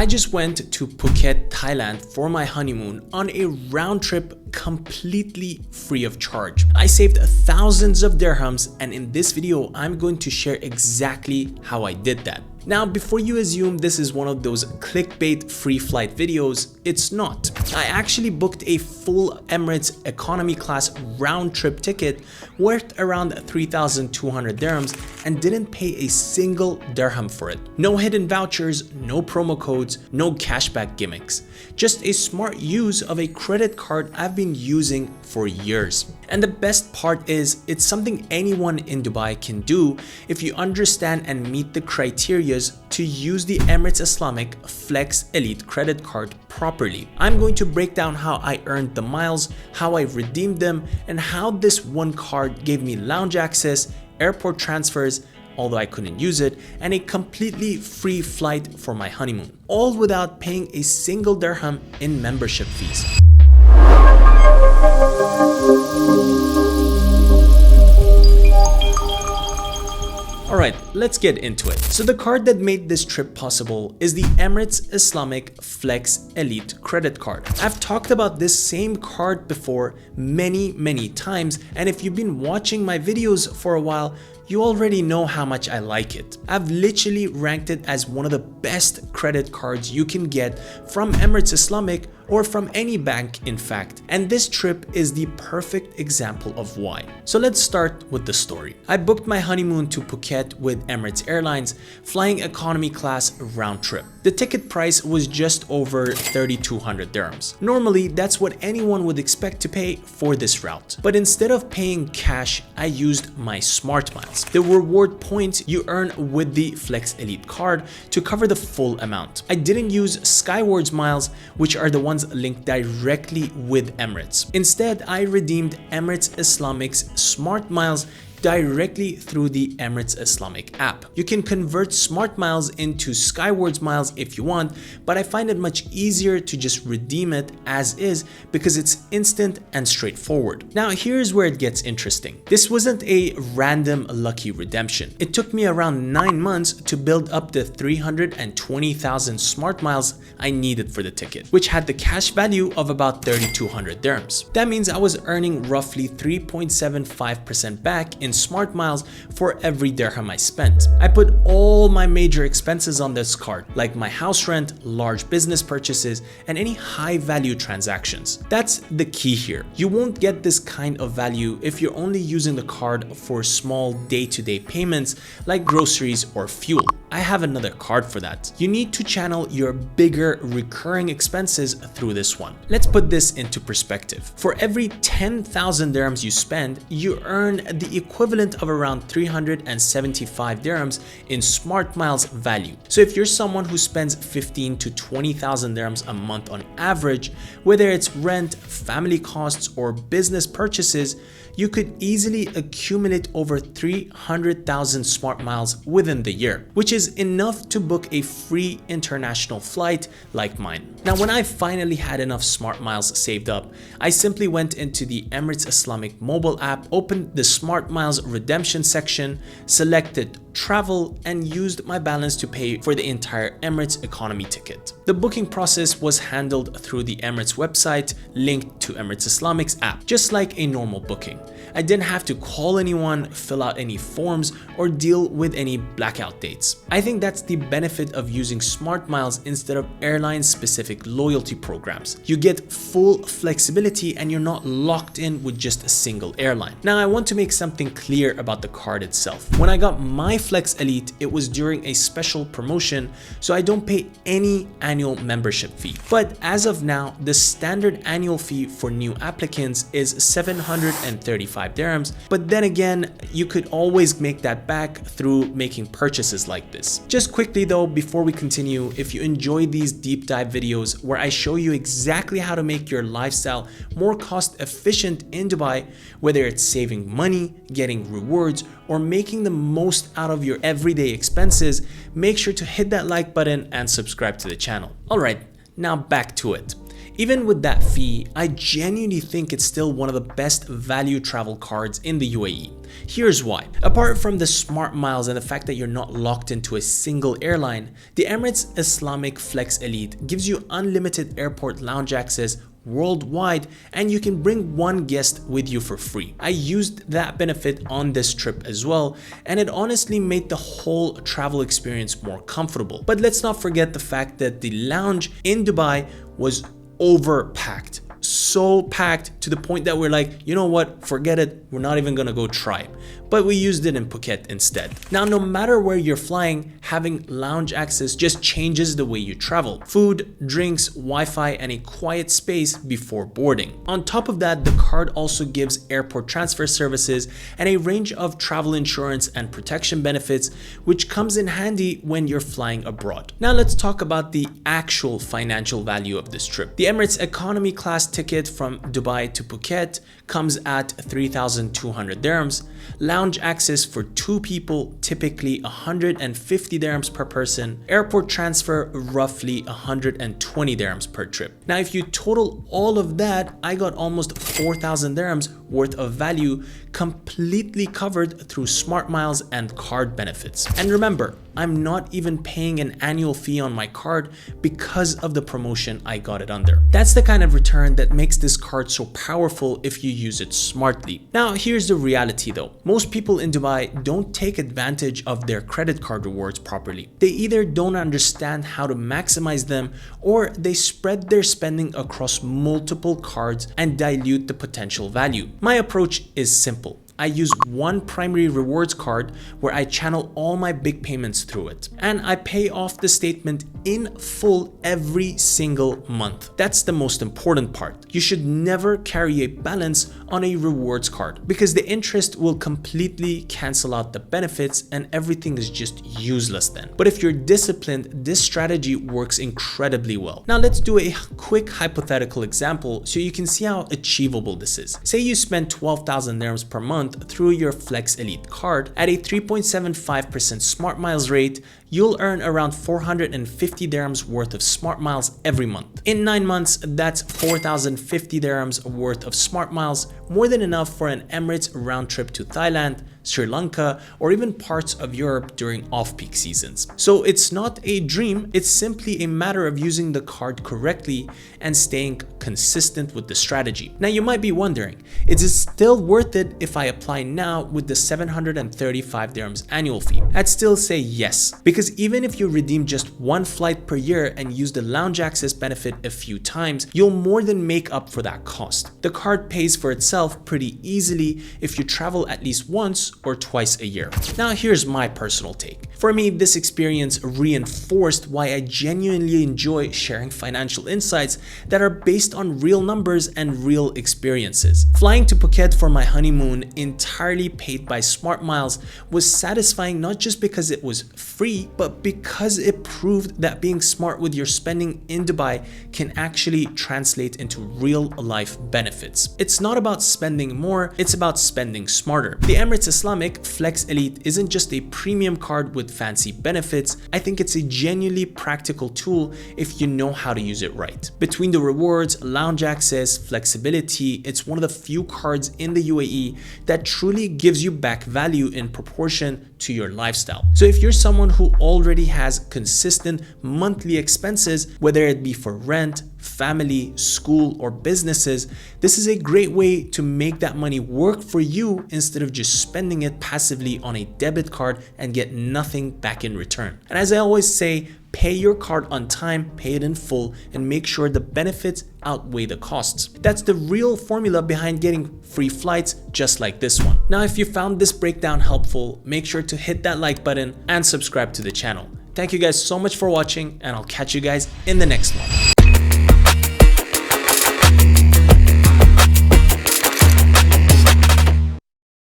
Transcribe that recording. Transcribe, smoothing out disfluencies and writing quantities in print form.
I just went to Phuket, Thailand for my honeymoon on a round trip completely free of charge. I saved thousands of dirhams, and in this video, I'm going to share exactly how I did that. Now, before you assume this is one of those clickbait free flight videos, it's not. I actually booked a full Emirates Economy class round trip ticket worth around 3,200 dirhams and didn't pay a single dirham for it. No hidden vouchers, no promo codes, no cashback gimmicks. Just a smart use of a credit card I've been using for years. And the best part is, it's something anyone in Dubai can do if you understand and meet the criteria to use the Emirates Islamic Flex Elite credit card properly. I'm going to break down how I earned the miles, how I redeemed them, and how this one card gave me lounge access, airport transfers, although I couldn't use it, and a completely free flight for my honeymoon, all without paying a single dirham in membership fees. Alright, let's get into it. So the card that made this trip possible is the Emirates Islamic Flex Elite credit card. I've talked about this same card before many times, and if you've been watching my videos for a while, you already know how much I like it. I've literally ranked it as one of the best credit cards you can get from Emirates Islamic or from any bank, in fact. And this trip is the perfect example of why. So let's start with the story. I booked my honeymoon to Phuket with Emirates Airlines, flying economy class round trip. The ticket price was just over 3,200 dirhams. Normally, that's what anyone would expect to pay for this route. But instead of paying cash, I used my Smart Miles, the reward points you earn with the Flex Elite card, to cover the full amount. I didn't use Skywards miles, which are the ones linked directly with Emirates. Instead, I redeemed Emirates Islamic's Smart Miles directly through the Emirates Islamic app. You can convert Smart Miles into Skywards miles if you want, but I find it much easier to just redeem it as is because it's instant and straightforward. Now, here's where it gets interesting. This wasn't a random lucky redemption. It took me around 9 months to build up the 320,000 Smart Miles I needed for the ticket, which had the cash value of about 3,200 dirhams. That means I was earning roughly 3.75% back in Smart Miles for every dirham I spent. I put all my major expenses on this card, like my house rent, large business purchases, and any high value transactions. That's the key here. You won't get this kind of value if you're only using the card for small day-to-day payments like groceries or fuel. I have another card for that. You need to channel your bigger recurring expenses through this one. Let's put this into perspective. For every 10,000 dirhams you spend, you earn the equivalent of around 375 dirhams in Smart Miles value. So if you're someone who spends 15 to 20,000 dirhams a month on average, whether it's rent, family costs, or business purchases, you could easily accumulate over 300,000 Smart Miles within the year, which is enough to book a free international flight like mine. Now, when I finally had enough Smart Miles saved up, I simply went into the Emirates Islamic mobile app, opened the Smart Miles redemption section, selected travel, and used my balance to pay for the entire Emirates Economy ticket. The booking process was handled through the Emirates website linked to Emirates Islamic's app, just like a normal booking. I didn't have to call anyone, fill out any forms, or deal with any blackout dates. I think that's the benefit of using Smart Miles instead of airline-specific loyalty programs. You get full flexibility and you're not locked in with just a single airline. Now, I want to make something clear about the card itself. When I got my Flex Elite, it was during a special promotion, so I don't pay any annual membership fee. But as of now, the standard annual fee for new applicants is 735 dirhams. But then again, you could always make that back through making purchases like this. Just quickly though, before we continue, if you enjoy these deep dive videos where I show you exactly how to make your lifestyle more cost efficient in Dubai, whether it's saving money, getting rewards, or making the most out of your everyday expenses, make sure to hit that like button and subscribe to the channel. Alright, now back to it. Even with that fee, I genuinely think it's still one of the best value travel cards in the UAE. Here's why. Apart from the smart miles and the fact that you're not locked into a single airline, the Emirates Islamic Flex Elite gives you unlimited airport lounge access worldwide, and you can bring one guest with you for free. I used that benefit on this trip as well, and it honestly made the whole travel experience more comfortable. But let's not forget the fact that the lounge in Dubai was overpacked. So packed to the point that we're like, you know what, forget it, we're not even gonna go try. But we used it in Phuket instead. Now, no matter where you're flying, having lounge access just changes the way you travel. Food, drinks, Wi-Fi, and a quiet space before boarding. On top of that, the card also gives airport transfer services and a range of travel insurance and protection benefits, which comes in handy when you're flying abroad. Now let's talk about the actual financial value of this trip. The Emirates Economy class ticket from Dubai to Phuket comes at 3,200 dirhams. Lounge access for 2 people, typically 150 dirhams per person. Airport transfer, roughly 120 dirhams per trip. Now, if you total all of that, I got almost 4,000 dirhams worth of value completely covered through smart miles and card benefits. And remember, I'm not even paying an annual fee on my card because of the promotion I got it under. That's the kind of return that makes this card so powerful if you use it smartly. Now, here's the reality though. Most people in Dubai don't take advantage of their credit card rewards properly. They either don't understand how to maximize them, or they spread their spending across multiple cards and dilute the potential value. My approach is simple. I use one primary rewards card where I channel all my big payments through it, and I pay off the statement in full every single month. That's the most important part. You should never carry a balance on a rewards card because the interest will completely cancel out the benefits and everything is just useless then. But if you're disciplined, this strategy works incredibly well. Now let's do a quick hypothetical example so you can see how achievable this is. Say you spend 12,000 dirhams per month through your Flex Elite card at a 3.75% smart miles rate. You'll earn around 450 dirhams worth of smart miles every month. In 9 months, that's 4,050 dirhams worth of smart miles, more than enough for an Emirates round trip to Thailand, Sri Lanka, or even parts of Europe during off-peak seasons. So it's not a dream, it's simply a matter of using the card correctly and staying consistent with the strategy. Now you might be wondering, is it still worth it if I apply now with the 735 dirhams annual fee? I'd still say yes, because even if you redeem just one flight per year and use the lounge access benefit a few times, you'll more than make up for that cost. The card pays for itself pretty easily if you travel at least once or twice a year. Now here's my personal take. For me, this experience reinforced why I genuinely enjoy sharing financial insights that are based on real numbers and real experiences. Flying to Phuket for my honeymoon, entirely paid by smart miles, was satisfying not just because it was free, but because it proved that being smart with your spending in Dubai can actually translate into real life benefits. It's not about spending more, it's about spending smarter. The Emirates Islamic Flex Elite isn't just a premium card with fancy benefits. I think it's a genuinely practical tool if you know how to use it right. Between the rewards, lounge access, flexibility, it's one of the few cards in the UAE that truly gives you back value in proportion to your lifestyle. So if you're someone who already has consistent monthly expenses, whether it be for rent, family, school, or businesses, this is a great way to make that money work for you instead of just spending it passively on a debit card and get nothing back in return. And as I always say, pay your card on time, pay it in full, and make sure the benefits outweigh the costs. That's the real formula behind getting free flights just like this one. Now, if you found this breakdown helpful, make sure to hit that like button and subscribe to the channel. Thank you guys so much for watching, and I'll catch you guys in the next one.